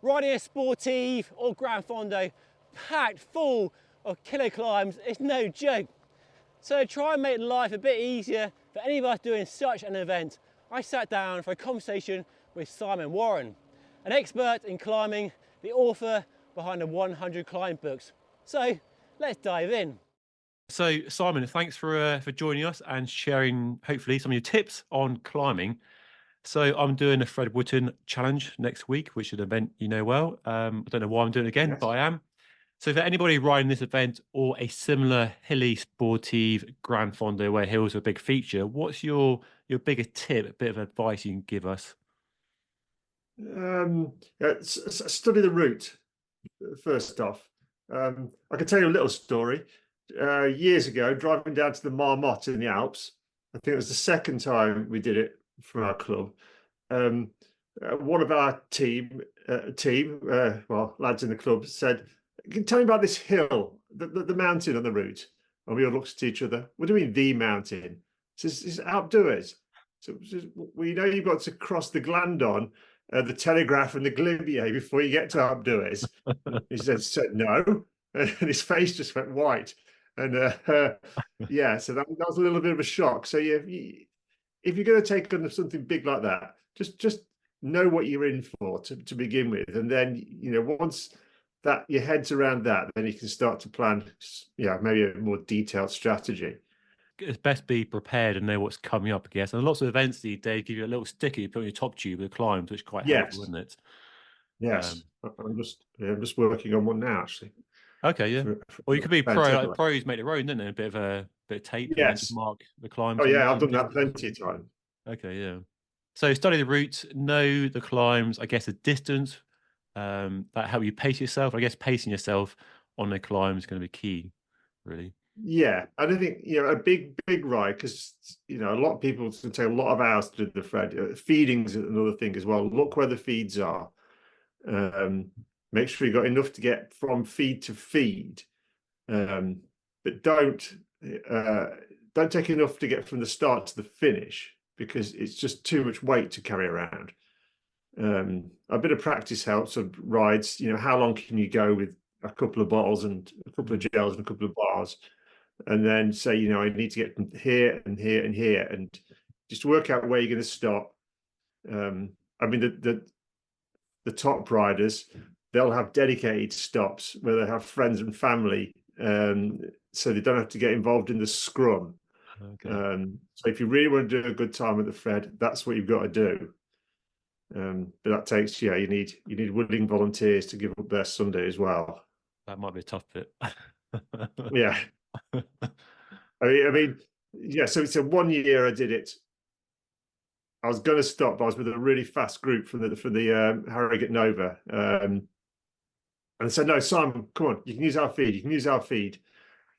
riding a sportive or gran fondo packed full of killer climbs is no joke. So to try and make life a bit easier for any of us doing such an event, I sat down for a conversation with Simon Warren, an expert in climbing, the author behind the 100 Climb books. So let's dive in. So Simon, thanks for joining us and sharing hopefully some of your tips on climbing. So I'm doing a Fred Whitton Challenge next week, which is an event you know well. I don't know why I'm doing it again, but I am. So for anybody riding this event or a similar hilly, sportive, gran fondo where hills are a big feature, what's your biggest tip, a bit of advice you can give us? Study the route first off. I can tell you a little story. Years ago, driving down to the Marmotte in the Alps, I think it was the second time we did it from our club. One of our lads in the club said, "Can you tell me about this hill, the mountain on the route?" And we all looked at each other. "What do you mean, the mountain?" He says, "It's Alpe d'Huez." So we know you've got to cross the Glandon, the Telegraph and the Glibier before you get to Alpe d'Huez. He said no, and his face just went white. And yeah, so that was a little bit of a shock. So if you're going to take on something big like that, just know what you're in for to begin with, and then once that your head's around that, then you can start to plan, maybe a more detailed strategy. It's best be prepared and know what's coming up, I guess. And lots of events these days give you a little sticker you put on your top tube with the climbs, which is quite helpful, isn't it? Yes, I'm just working on one now, actually. Okay, yeah. Or you could be pro. Like pros make their own, don't they? A bit of tape, and then just mark the climbs. Oh yeah, I've done that plenty of times. Okay, yeah. So study the route, know the climbs. I guess the distance. That help you pace yourself. I guess pacing yourself on the climb is going to be key, really. Yeah, I don't think a big ride, because a lot of people can take a lot of hours to do the Fred. Feeding's another thing as well. Look where the feeds are. Make sure you've got enough to get from feed to feed, but don't take enough to get from the start to the finish, because it's just too much weight to carry around. A bit of practice helps. Of rides, how long can you go with a couple of bottles and a couple of gels and a couple of bars, and then say, I need to get from here and here and here, and just work out where you're going to stop. I mean, the top riders, they'll have dedicated stops where they have friends and family, so they don't have to get involved in the scrum. Okay. So if you really want to do a good time at the Fred, that's what you've got to do. But that takes, you need willing volunteers to give up their Sunday as well. That might be a tough bit. Yeah. I mean, yeah. So one year I did it. I was going to stop, but I was with a really fast group from the Harrogate Nova, and I said, "No, Simon, come on, you can use our feed. You can use our feed."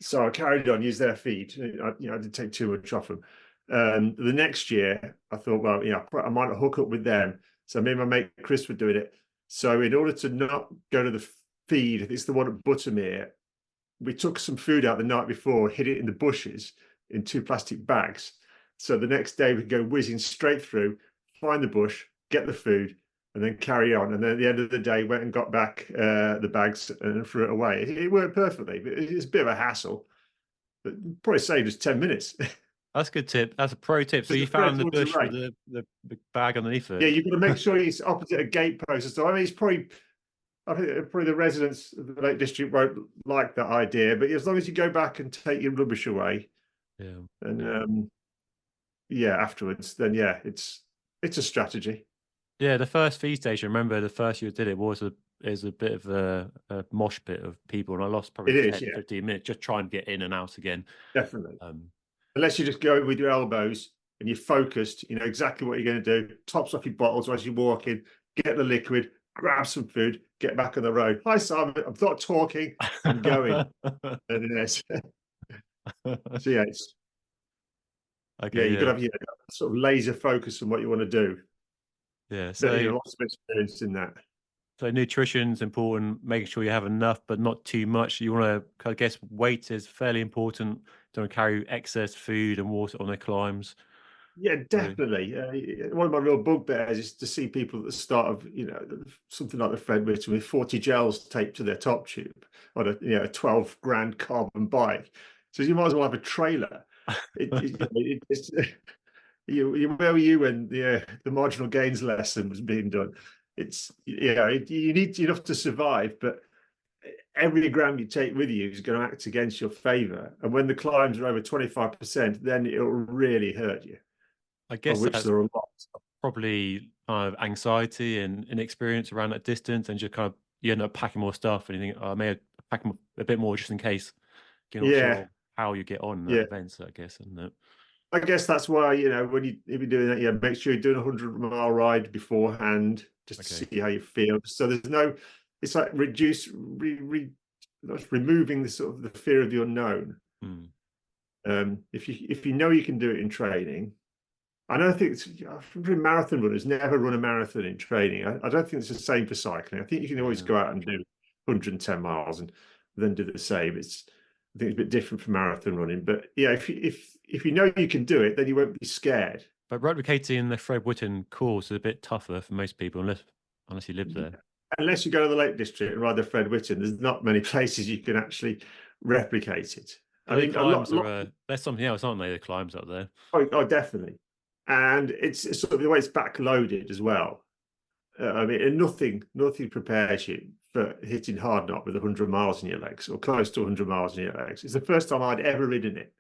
So I carried on, used their feed. I didn't take too much off them. The next year, I thought, well, I might hook up with them. So me and my mate Chris were doing it. So in order to not go to the feed, it's the one at Buttermere, we took some food out the night before, hid it in the bushes in 2 plastic bags. So the next day we could go whizzing straight through, find the bush, get the food, and then carry on. And then at the end of the day, went and got back the bags and threw it away. It worked perfectly, but it's a bit of a hassle. But probably saved us 10 minutes. That's a good tip. That's a pro tip. So you found the bush with the bag underneath it. Yeah, you've got to make sure he's opposite a gate post. So I mean, I think probably the residents of the Lake District won't like that idea. But as long as you go back and take your rubbish away, and afterwards, then it's a strategy. Yeah, the first feed station. Remember, the first year I did it was a bit of a mosh pit of people, and I lost probably 15 minutes just trying to get in and out again. Definitely. Unless you just go with your elbows and you're focused, you know exactly what you're going to do. Tops off your bottles as you walk in, get the liquid, grab some food, get back on the road. Hi, Simon. I'm not talking. I'm going. And yes. So yeah, you've got to have sort of laser focus on what you want to do. Yeah, so lots of experience in that. So nutrition's important, making sure you have enough, but not too much. You want to, I guess, weight is fairly important. Don't carry excess food and water on the climbs. Yeah, So, definitely. One of my real bugbears is to see people at the start of, something like the Fred Whitton with 40 gels taped to their top tube on a 12 grand carbon bike. So you might as well have a trailer. It's where were you when the marginal gains lesson was being done? You need enough to survive, but every gram you take with you is going to act against your favor. And when the climbs are over 25%, then it'll really hurt you, I of guess which that's there are a lot. probably kind of anxiety and inexperience around that distance, and just kind of you end up packing more stuff, and you think, oh, I may have packed a bit more just in case. You're not Yeah, sure how you get on in that yeah. event, so I guess, isn't it? I guess that's why, if you're doing that, make sure you're doing a 100-mile ride beforehand just to Okay. see how you feel. So it's like removing the sort of the fear of the unknown. Hmm. If you know you can do it in training, I don't think marathon runners never run a marathon in training. I don't think it's the same for cycling. I think you can always Yeah. go out and do 110 miles and then do the same. I think it's a bit different from marathon running, but yeah, if you know you can do it, then you won't be scared. But replicating the Fred Whitton course is a bit tougher for most people, unless you live there. Unless you go to the Lake District and ride the Fred Whitton, there's not many places you can actually replicate it. I But the mean, climbs are there's something else, aren't they? The climbs up there. definitely, and it's sort of the way it's backloaded as well. I mean, and nothing prepares you for hitting hard knot with 100 miles in your legs or close to 100 miles in your legs. It's the first time I'd ever ridden it.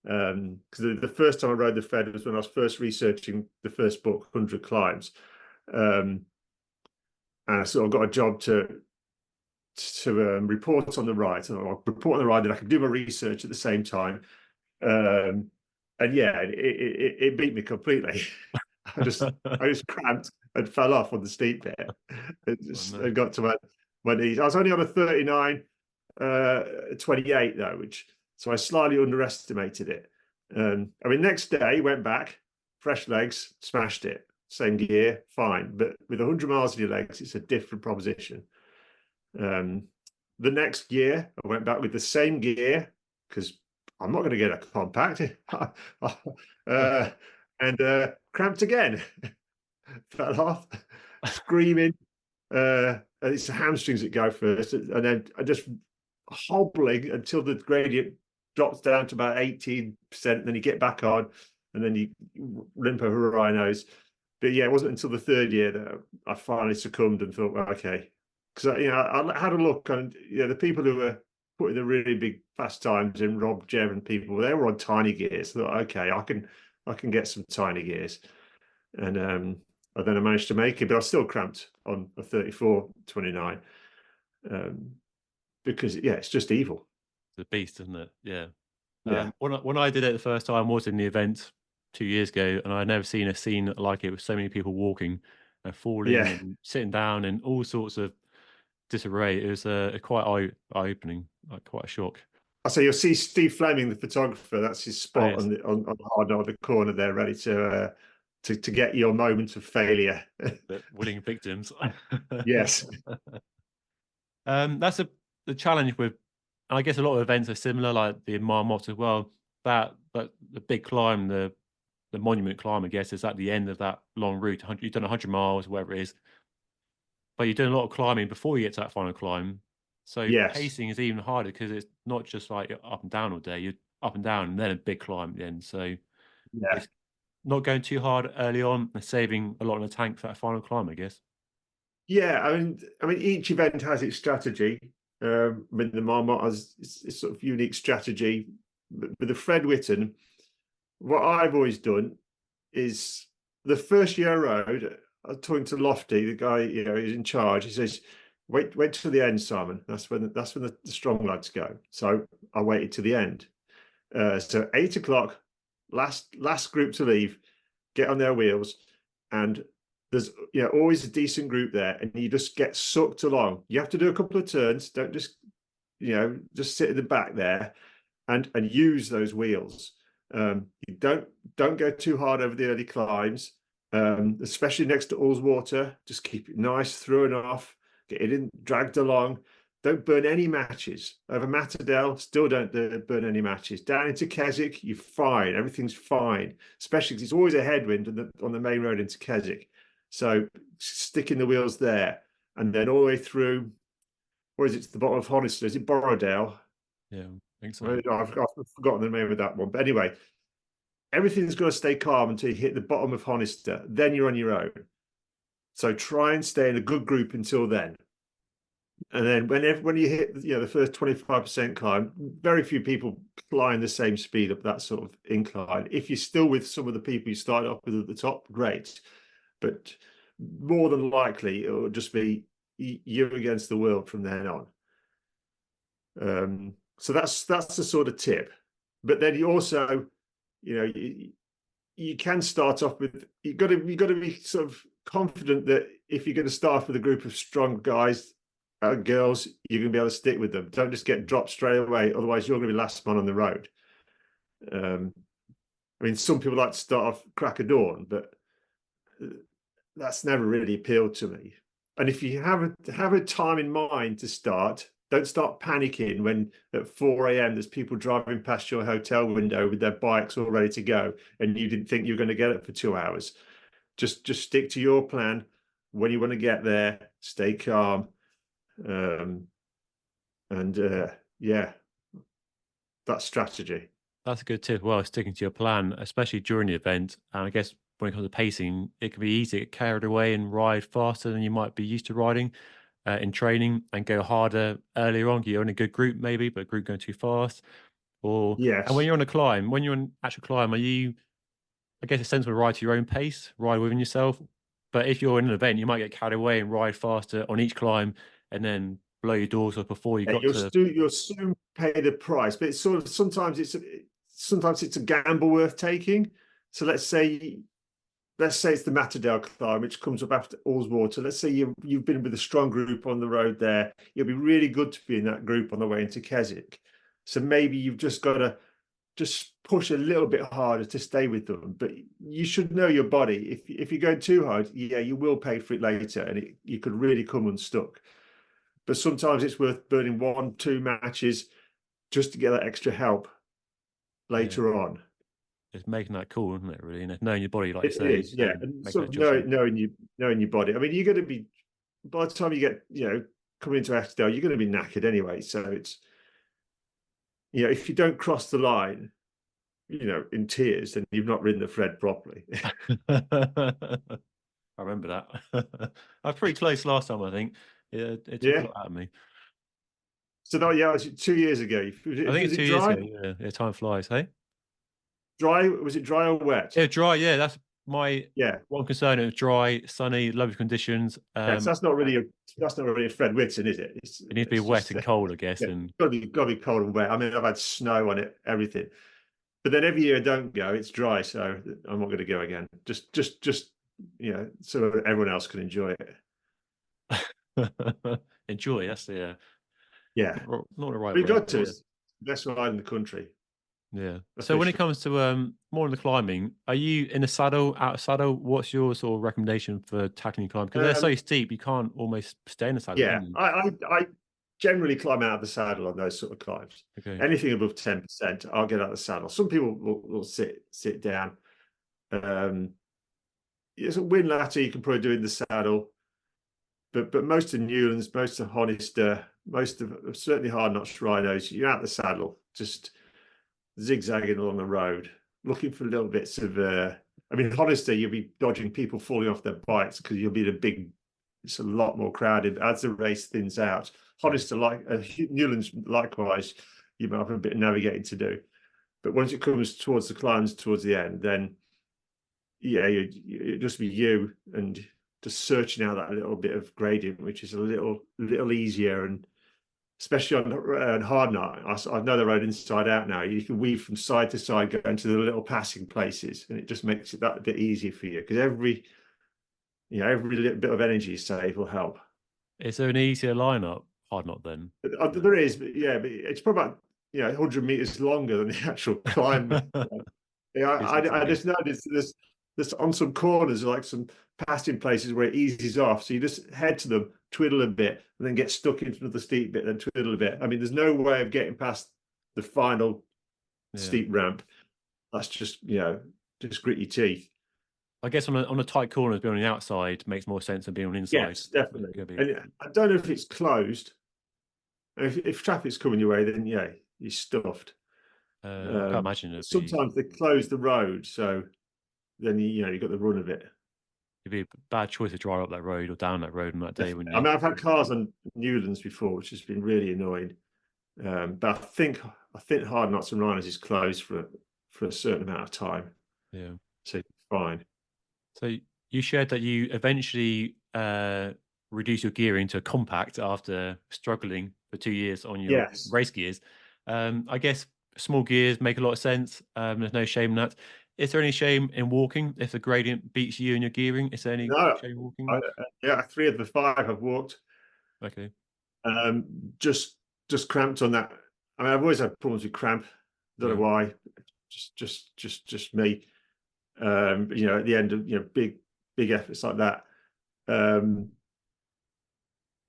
Because the first time I rode the Fed was when I was first researching the first book, 100 Climbs. And I sort of got a job to report on the ride. So I'll report on the ride and I can do my research at the same time. And yeah, it beat me completely. I just cramped and fell off on the steep bit. No. It got to my knees. I was only on a 39, 28 though, so I slightly underestimated it. I mean, next day went back, fresh legs, smashed it, same gear, fine. But with 100 miles in your legs, it's a different proposition. The next year, I went back with the same gear because I'm not going to get a compact. And cramped again, fell off, screaming. And it's the hamstrings that go first, and then I just hobbling until the gradient drops down to about 18%. And then you get back on, and then you limp over rhinos. But yeah, it wasn't until the third year that I finally succumbed and thought, well, okay, because I had a look, and the people who were putting the really big fast times in, Rob, Jev, and people, they were on tiny gears. I thought, okay, I can get some tiny gears, and then I managed to make it, but I was still cramped on a 34.29 because it's just evil. The beast, isn't it? Yeah. Yeah. When I did it the first time, I was in the event 2 years ago, and I'd never seen a scene like it with so many people walking and falling Yeah. and sitting down and all sorts of disarray. It was quite eye-opening, like quite a shock. So you'll see Steve Fleming, the photographer. That's his spot on the hard knot, the corner there, ready to get your moment of failure. The willing victims. Yes. That's the challenge with, and I guess a lot of events are similar, like the Marmotte as well. But the big climb, the monument climb, I guess, is at the end of that long route. You've done 100 miles, whatever it is, but you're doing a lot of climbing before you get to that final climb. So Yes. pacing is even harder because it's not just like you're up and down all day. You're up and down and then a big climb at the end. So it's not going too hard early on and saving a lot in the tank for that final climb, I guess. Yeah, I mean, each event has its strategy. I mean, the Marmot has its sort of unique strategy. But with the Fred Whitton, what I've always done is the first year I rode, I was talking to Lofty, the guy who's in charge. He says, "Wait till the end, Simon. That's when the strong lads go." So I waited to the end. So 8 o'clock, last group to leave, get on their wheels, and there's always a decent group there, and you just get sucked along. You have to do a couple of turns. Don't just sit in the back there and use those wheels. You don't go too hard over the early climbs, especially next to Ullswater. Just keep it nice through and off, get it in, dragged along. Don't burn any matches. Over Matadale, still don't burn any matches. Down into Keswick, you're fine. Everything's fine, especially because it's always a headwind on the main road into Keswick. So sticking the wheels there, and then all the way through, where is it, to the bottom of Honister? Is it Borrowdale? Yeah, I think so. I've forgotten the name of that one. But anyway, everything's got to stay calm until you hit the bottom of Honister. Then you're on your own. So try and stay in a good group until then. And then when you hit the first 25% climb, very few people climb the same speed up that sort of incline. If you're still with some of the people you started off with at the top, great. But more than likely, it will just be you against the world from then on. So that's the sort of tip. But then you also, you can start off with, you've got to be sort of confident that if you're going to start with a group of strong guys, girls, you're going to be able to stick with them. Don't just get dropped straight away, otherwise you're going to be last man on the road. I mean, some people like to start off crack of dawn, but that's never really appealed to me. And if you have a time in mind to start, don't start panicking when at 4 a.m. there's people driving past your hotel window with their bikes all ready to go, and you didn't think you were going to get it for 2 hours. Just stick to your plan. When you want to get there, stay calm. Yeah, that's strategy. That's a good tip. Well, sticking to your plan, especially during the event. And I guess when it comes to pacing, it can be easy to get carried away and ride faster than you might be used to riding in training, and go harder earlier on. You're in a good group maybe, but a group going too fast. Yes. And when you're on a climb, when you're on actual climb, are you, I guess, a sensible ride to your own pace, ride within yourself? But if you're in an event, you might get carried away and ride faster on each climb, and then blow your doors off before you got to. You'll soon pay the price, but it's sort of sometimes it's a gamble worth taking. So let's say it's the Matadale climb, which comes up after Allswater. Let's say you've been with a strong group on the road there. It'll be really good to be in that group on the way into Keswick. So maybe you've just got to just push a little bit harder to stay with them. But you should know your body. If you go too hard, you will pay for it later, and you could really come unstuck. But sometimes it's worth burning 1-2 matches just to get that extra help later on. It's making that cool, isn't it? Really, and knowing your body, like you say. It is, yeah. And sort of knowing your body. I mean, you're going to be, by the time you get, coming into Eskdale, you're going to be knackered anyway. So it's, if you don't cross the line, in tears, then you've not ridden the Fred properly. I remember that. I was pretty close last time, I think. Yeah, it took a lot out of me. So no, it was 2 years ago. I think it's 2 years ago. Yeah, time flies. Hey, dry? Was it dry or wet? Yeah, dry. Yeah, that's my one concern. It was dry, sunny, lovely conditions. So that's not really a Fred Whitton, is it? It needs to be wet and cold, I guess. And got to be cold and wet. I mean, I've had snow on it, everything. But then every year I don't go. It's dry, so I'm not going to go again. Just so everyone else can enjoy it. Enjoy. That's the not the right. We've got to. It's the best ride in the country. Yeah. So when it comes to more in the climbing, are you in a saddle, out of saddle? What's your sort of recommendation for tackling climb? Because they're so steep, you can't almost stay in a saddle. Yeah, I generally climb out of the saddle on those sort of climbs. Okay. Anything above 10%, I'll get out of the saddle. Some people will sit down. There's a wind ladder you can probably do in the saddle. But most of Newlands, most of Honister, most of certainly Hard Notch Rhinos, you're out the saddle, just zigzagging along the road, looking for little bits of. I mean, Honister, you'll be dodging people falling off their bikes because you'll be it's a lot more crowded as the race thins out. Honister, Newlands, likewise, you might have a bit of navigating to do. But once it comes towards the climbs, towards the end, then it just be you and just searching out that little bit of gradient, which is a little easier, and especially on Hard Knot, I know the road inside out now. You can weave from side to side, go into the little passing places, and it just makes it that a bit easier for you because every little bit of energy you save will help. Is there an easier lineup Hard Knot then? There is, but it's probably about 100 meters longer than the actual climb. I just noticed this. there's on some corners, like some passing places where it eases off. So you just head to them, twiddle a bit, and then get stuck into another steep bit, then twiddle a bit. I mean, there's no way of getting past the final steep ramp. That's just, just grit your teeth. I guess on a tight corner, being on the outside makes more sense than being on the inside. Yes, definitely. And I don't know if it's closed. If traffic's coming your way, then yeah, you're stuffed. I can't imagine it. Sometimes they close the road, so then you've got the run of it. It'd be a bad choice to drive up that road or down that road on that day. When I mean, I've had cars on Newlands before, which has been really annoying. But I think Hard Knocks and Rhinos is closed for a certain amount of time. Yeah, so it's fine. So you shared that you eventually reduced your gearing to a compact after struggling for 2 years on your race gears. I guess small gears make a lot of sense. There's no shame in that. Is there any shame in walking if the gradient beats you in your gearing? Is there any shame in walking? 3 of the 5 I've walked. Okay. Just cramped on that. I mean, I've always had problems with cramp. Don't know why. Just me. At the end of big efforts like that.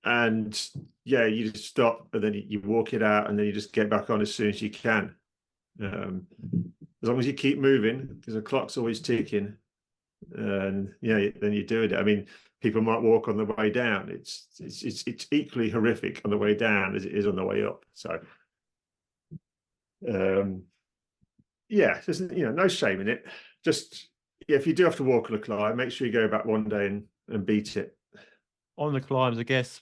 And you just stop, and then you walk it out, and then you just get back on as soon as you can. As long as you keep moving, because the clock's always ticking, and then you're doing it. I mean, people might walk on the way down. It's equally horrific on the way down as it is on the way up. So, there's no shame in it. Just if you do have to walk on a climb, make sure you go back one day and beat it. On the climbs, I guess,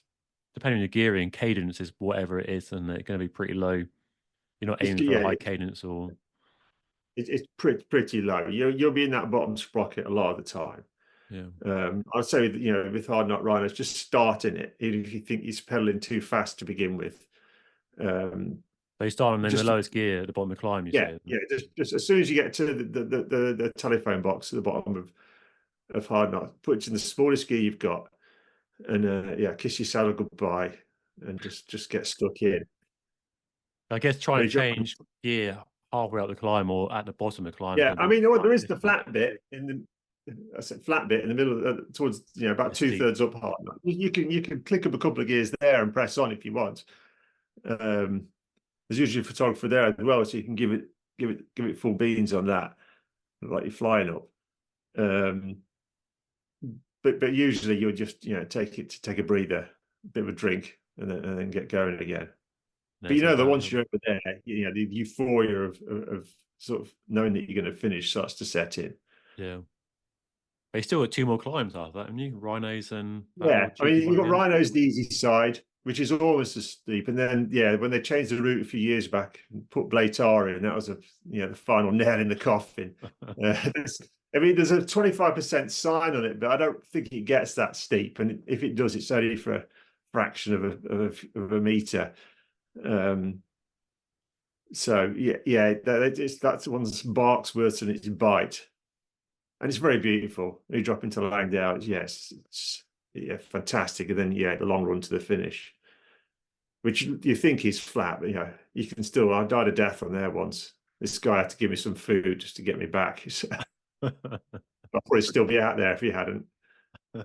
depending on your gearing, cadence is whatever it is, and it's going to be pretty low. You're not aiming for a high cadence, or it's pretty low. You'll be in that bottom sprocket a lot of the time. I'd say that, with Hard Knot Rhinos, just starting it, even if you think you're pedaling too fast to begin with. They start in the lowest gear at the bottom of the climb. Just as soon as you get to the telephone box at the bottom of Hard Knot, put it in the smallest gear you've got, and kiss your saddle goodbye, and just get stuck in. I guess trying to change gear halfway up the climb or at the bottom of the climb. I mean, there is the flat bit in the middle, towards about 2/3 up Hard Knot. You can click up a couple of gears there and press on if you want. There's usually a photographer there as well, so you can give it full beans on that, like you're flying up. But usually you'll just take a breather, a bit of a drink, and then get going again. But that once you're over there, the euphoria of sort of knowing that you're going to finish starts to set in. Yeah. But you still got 2 more climbs after that, haven't you? Rhinos and I mean, you've got Rhinos the easy side, which is almost as steep, and then when they changed the route a few years back and put Blaetar in, that was the final nail in the coffin. I mean, there's a 25% sign on it, but I don't think it gets that steep, and if it does, it's only for a fraction of a meter. So that's the one that barks worse than its bite, and it's very beautiful. You drop into Langdale, it's fantastic, and then the long run to the finish, which you think is flat, but you can still. I died a death on there once. This guy had to give me some food just to get me back. I'd probably still be out there if he hadn't. So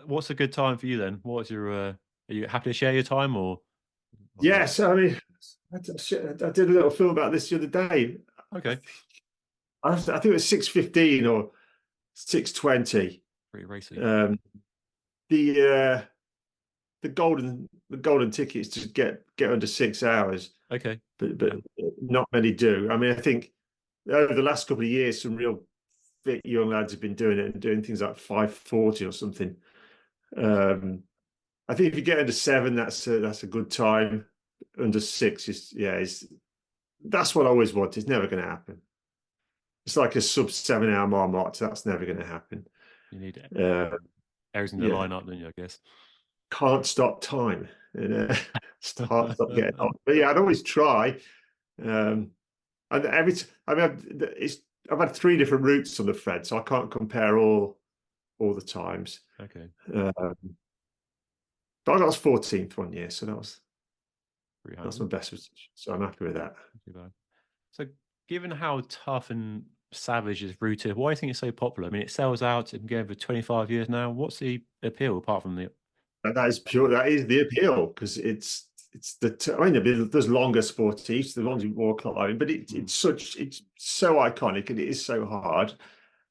what's a good time for you then? What's your? Are you happy to share your time or? Yes, I mean, I did a little film about this the other day. Okay. I think it was 6:15 or 6:20. Pretty racy. The golden ticket is to get under 6 hours. Okay. But not many do. I mean, I think over the last couple of years, some real fit young lads have been doing it and doing things like 5:40 or something. I think if you get under 7, that's a good time. Under 6 is that's what I always want. It's never going to happen. It's like a sub 7-hour Marmot. That's never going to happen. You need everything to line up, don't you? I guess. Can't stop time. Can't stop getting on. But I'd always try. And I've had 3 different routes on the Fred, so I can't compare all the times. Okay. But I was 14th one year, so that's my best position. So I'm happy with that. So, given how tough and Savage's route. Why do you think it's so popular? I mean, it sells out. It's been going for 25 years now. What's the appeal apart from the? That is pure. That is the appeal, because it's I mean, there's longer sportifs, the ones with more climbing, but it's so iconic, and it is so hard.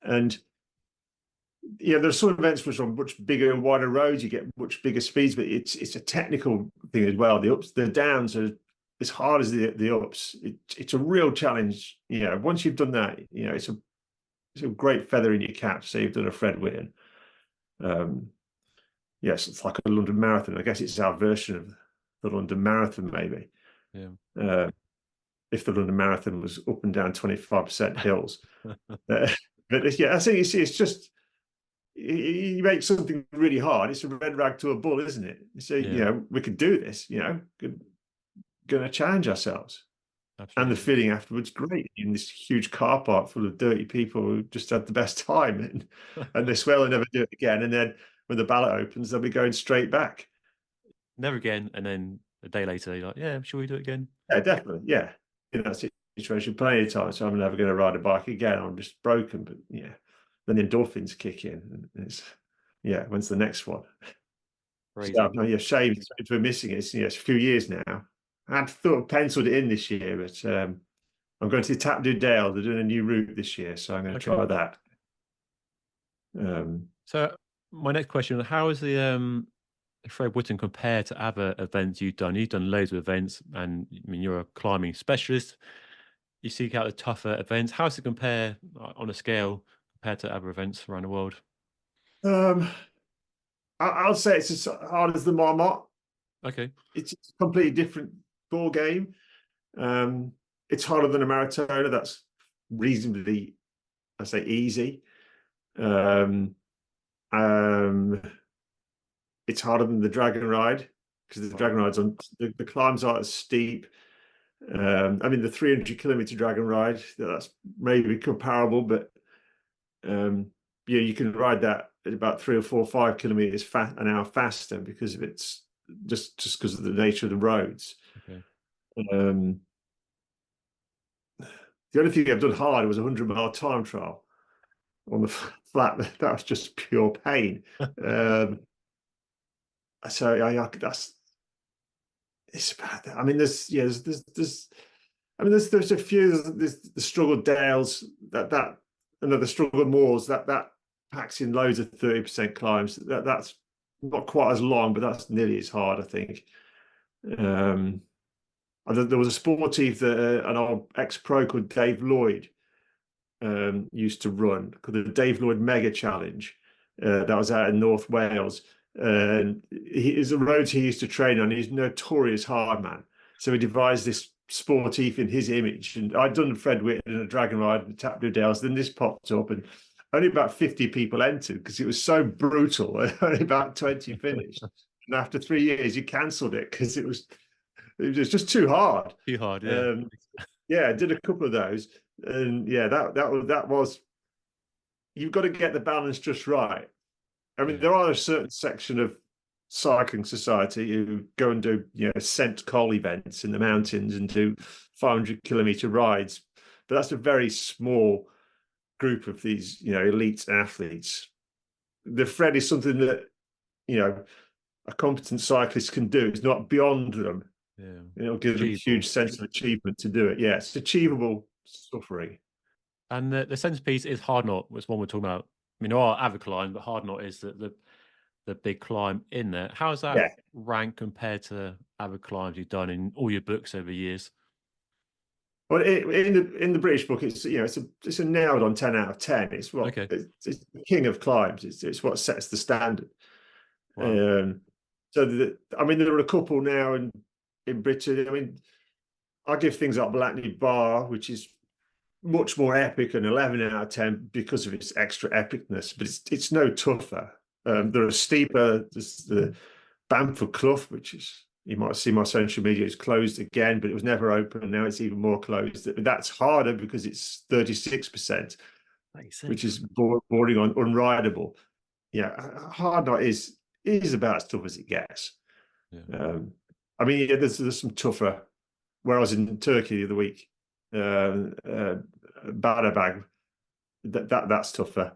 And yeah, there's some events which are much bigger and wider roads. You get much bigger speeds, but it's a technical thing as well. The ups, the downs are as hard as the ups. It's a real challenge. Once you've done that, it's a great feather in your cap. So you've done a Fred Whitton. Yes, it's like a London Marathon. I guess it's our version of the London Marathon, maybe. Yeah. If the London Marathon was up and down 25% hills. But yeah, I think it's just, you make something really hard. It's a red rag to a bull, isn't it? So, we could do this, going to challenge ourselves. Absolutely. And the feeling afterwards, great, in this huge car park full of dirty people who just had the best time, and they swear they'll never do it again. And then when the ballot opens, they'll be going straight back. Never again. And then a day later, you're like, yeah, shall we do it again? Yeah, definitely. Yeah. In that situation, plenty of times. So I'm never going to ride a bike again. I'm just broken. But yeah, then the endorphins kick in. And when's the next one? Crazy. So, shame we're missing it. It's a few years now. I'd thought penciled it in this year, but I'm going to Tap du Dale. They're doing a new route this year, so I'm going to try that. So my next question: how is the Fred Whitton compare to other events you've done? You've done loads of events, and I mean, you're a climbing specialist. You seek out the tougher events. How does it compare on a scale compared to other events around the world? I'll say it's as hard as the Marmot. Okay. It's a completely different ball game. It's harder than a maratona. That's reasonably, I say, easy. It's harder than the Dragon Ride, because the Dragon Ride's on the climbs aren't as steep. I mean, the 300-kilometer Dragon Ride, that's maybe comparable, but you can ride that at about 3 or 4 or 5 kilometers an hour faster, because of it's just because of the nature of the roads. Okay. The only thing I've done hard was a 100-mile time trial on the flat. That was just pure pain. So it's bad. I mean, there's a few. There's the struggle dales that and the struggle moors that packs in loads of 30% climbs. That's not quite as long, but that's nearly as hard, I think. There was a sportive that an old ex-pro called Dave Lloyd used to run, called the Dave Lloyd Mega Challenge. That was out in North Wales. And the roads he used to train on. He's a notorious hard man. So he devised this sportive in his image. And I'd done Fred Whitton and a Dragon Ride and Tap du Dale. Then this popped up, and only about 50 people entered because it was so brutal. Only about 20 finished. And after 3 years, you cancelled it because it was just too hard. Too hard, yeah. I did a couple of those, and that was. You've got to get the balance just right. I mean, there are a certain section of cycling society who go and do ascent col events in the mountains and do 500-kilometer rides, but that's a very small group of these elite athletes. The Fred is something that a competent cyclist can do. It's not beyond them. It'll give them a huge sense of achievement to do it. Yeah, it's achievable suffering. And the centerpiece is Hard Knot, which one we're talking about. I mean, there are other climbs, but Hard Knot is the big climb in there. How does that rank compared to other climbs you've done in all your books over years? Well, in the British book, it's it's a nailed on 10 out of 10. It's it's the king of climbs. It's what sets the standard. Wow. I mean, there are a couple now in Britain. I mean, I give things like Blackney Bar, which is much more epic, and 11 out of 10 because of its extra epicness, but it's no tougher. There are steeper. There's the Bamford Clough, which is, you might see my social media, is closed again, but it was never open, and now it's even more closed. That's harder because it's 36%, which is bordering on unrideable. Hard Knot is about as tough as it gets. I mean, there's some tougher. Where I was in Turkey the other week, Badabag, that's tougher.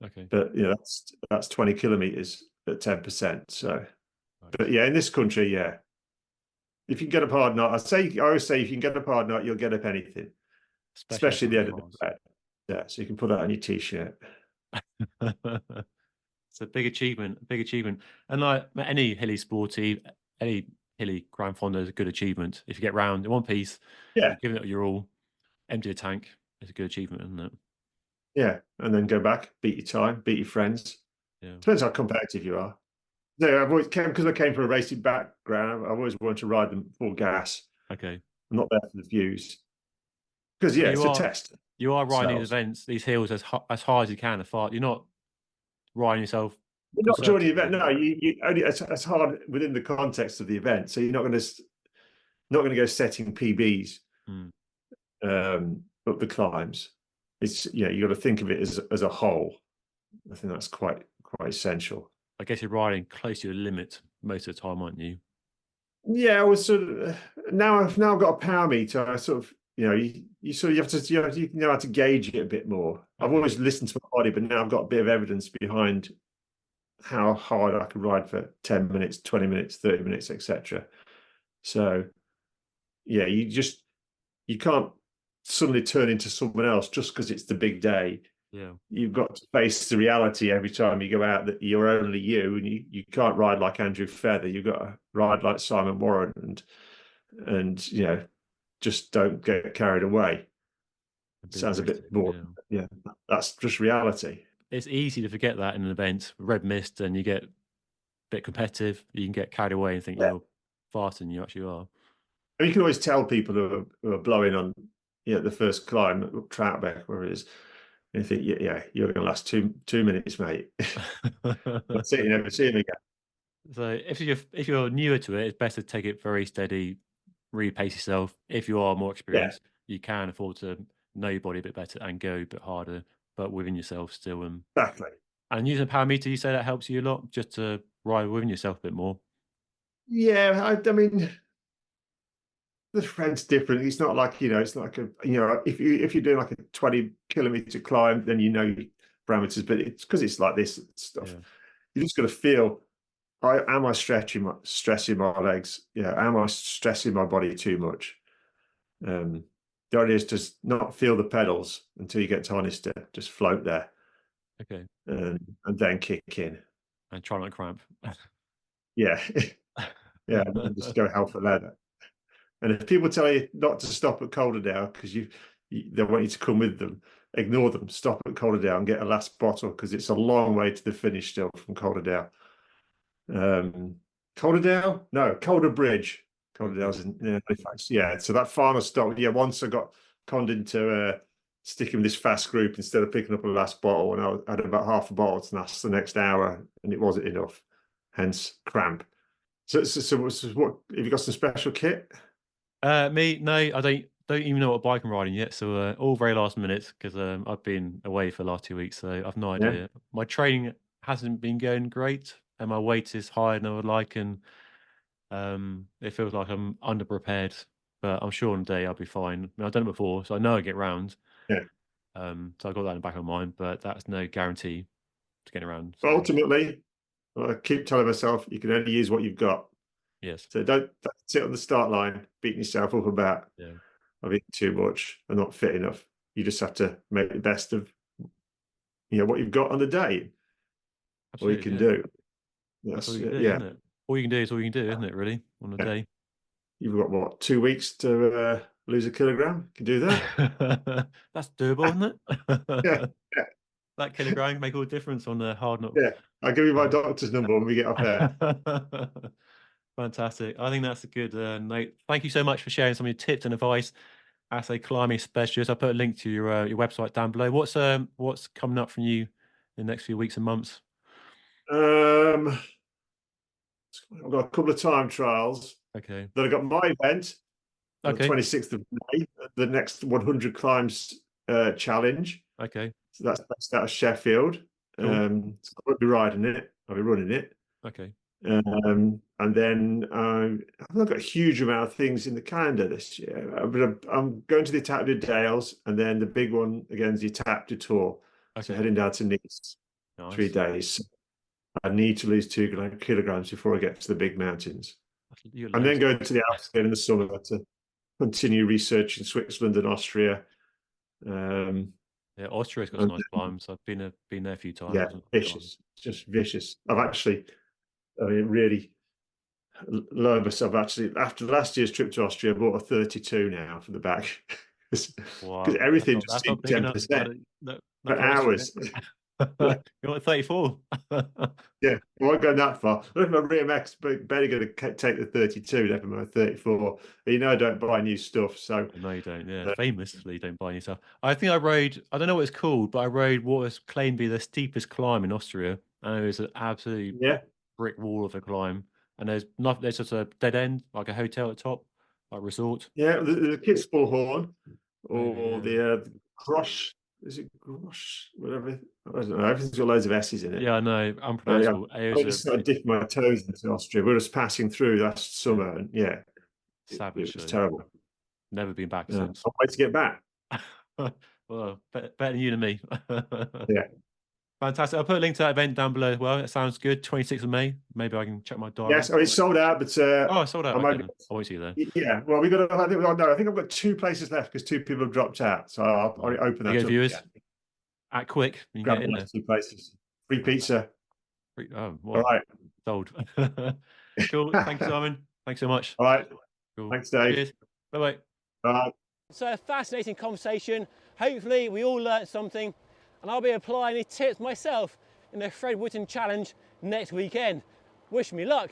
Okay. But that's 20 kilometers at 10%. So, Nice. but yeah, in this country, yeah, if you can get up hard night, I always say if you can get up hard night, you'll get up anything, especially at the end of the France. bed. Yeah, so you can put that on your t-shirt. It's a big achievement, And like any hilly sporty, any hilly Grand Fondo is a good achievement. If you get round in one piece, Yeah, you're giving it your all, empty the tank. It's a good achievement, isn't it? yeah, and then go back, beat your time, beat your friends. Yeah. Depends how competitive you are. No, I've always because I came from a racing background. I've always wanted to ride them full gas. Okay. I'm not there for the views because So it's a test. you are riding these Cells. events, these hills as high as you can. You're not riding yourself. You're not joining the event. conservatively. No, you only it's hard within the context of the event. So you're not going to go setting PBs up the climbs. It's you got to think of it as a whole. I think that's quite essential. I guess you're riding close to your limit most of the time, aren't you? Yeah, I was sort of now I've got a power meter. I sort of you sort of have to you know how to gauge it a bit more. I've Okay. always listened to my body, but now I've got a bit of evidence behind how hard I can ride for 10 minutes, 20 minutes, 30 minutes, etc. So yeah, you can't suddenly turn into someone else just because it's the big day. Yeah. You've got to face the reality every time you go out that you're only you, and you can't ride like Andrew Feather. You've got to ride like Simon Warren, and just don't get carried away. Sounds a bit boring. Yeah, that's just reality. It's easy to forget that in an event, red mist, and you get a bit competitive. You can get carried away and think you're faster than you actually are. And you can always tell people who are blowing on the first climb at Troutbeck, where it is. And you think, yeah, you're going to last 2 minutes, mate. That's it. You never see him again. So if you're newer to it, it's best to take it very steady, really pace yourself. If you are more experienced, you can afford to know your body a bit better and go a bit harder, but within yourself still. Exactly. And using a power meter, you say that helps you a lot, just to ride within yourself a bit more. Yeah, I mean, the Fred's different. It's not like it's not like if you're doing like a 20-kilometer climb, then your parameters. But it's because it's like this stuff. Yeah. You just got to feel. Am I stressing my legs? Yeah. Am I stressing my body too much? The idea is just not feel the pedals until you get to Honister. Just float there. Okay. And then kick in. And try not to cramp. Yeah. Yeah. And just go hell for leather. And if people tell you not to stop at Calderdale because they want you to come with them, ignore them. Stop at Calderdale and get a last bottle because it's a long way to the finish still from Calderdale. Calderdale? No, Calder Bridge. Calderdale's in Halifax. Yeah, so that final stop. Yeah, once I got conned into sticking with this fast group instead of picking up a last bottle, and I had about half a bottle to last the next hour, and it wasn't enough. Hence cramp. So what? Have you got some special kit? Me, no, I don't even know what bike I'm riding yet. So all very last minute because I've been away for the last 2 weeks, so I've no idea. My training hasn't been going great, and my weight is higher than I would like, and it feels like I'm underprepared. But I'm sure on the day I'll be fine. I mean, I've done it before, so I know I get round. Yeah. So I got that in the back of my mind, but that's no guarantee to getting around. So. But ultimately, I keep telling myself you can only use what you've got. Yes. So don't sit on the start line beating yourself up about I've eaten too much, I'm not fit enough. You just have to make the best of what you've got on the day. Absolutely, all you can do. That's all you can do, isn't it? All you can do is all you can do, isn't it, really, on the day? You've got, what, 2 weeks to lose a kilogram? You can do that. That's doable, isn't it? Yeah. That kilogram can make all the difference on the hard knock. Yeah, I'll give you my doctor's number when we get off here. Fantastic. I think that's a good note. Thank you so much for sharing some of your tips and advice as a climbing specialist. I'll put a link to your website down below. What's coming up from you in the next few weeks and months? I've got a couple of time trials. Okay. Then I got my event on the 26th of May, the next 100 climbs challenge. Okay. So that's based out of Sheffield. Cool. So I'll be riding it. I'll be running it. Okay. And then I've not got a huge amount of things in the calendar this year. I'm going to the Étape de Dales, and then the big one again is the Étape du Tour. So heading down to Nice, Nice. 3 days. I need to lose 2 kilograms before I get to the big mountains. And then go to the Alps again in the summer to continue researching Switzerland and Austria. Yeah, Austria's got some nice climbs. I've been there a few times. Yeah, vicious, just vicious. Really low myself. Actually, after last year's trip to Austria, I bought a 32 now for the back because everything just seemed 10% for hours. You want 34? Yeah, I won't go that far. I think my BMX better going to take the 32, never mind 34. But I don't buy new stuff, so no, you don't. Yeah, famously, don't buy new stuff. I think I rode. I don't know what it's called, but I rode what was claimed to be the steepest climb in Austria, and it was an absolute brick wall of a climb. And there's nothing. There's just a dead end, like a hotel at the top, like a resort. Yeah, the Kitzbühel or the Grosch. Is it Grosch? Whatever. I don't know. Everything's got loads of S's in it. Yeah, I know. Unpronounceable. I just started dipping my toes into Austria. We were just passing through last summer, and savage. It was terrible. Never been back since. I'll wait to get back. Well, better than you than me. Yeah. Fantastic. I'll put a link to that event down below as well. It sounds good. 26th of May. Maybe I can check my diary. Yes, it's sold out, but it's sold out. I won't see you there. Yeah, well, I think I've got 2 places left because 2 people have dropped out. So I'll open that up. Viewers, act quick. You grab get in there. 2 places. Free pizza. All right. Sold. Cool. Thank you, Simon. Thanks so much. All right. Cool. Thanks, Dave. Cheers. Bye-bye. Bye. So a fascinating conversation. Hopefully we all learned something, and I'll be applying these tips myself in the Fred Whitton Challenge next weekend. Wish me luck.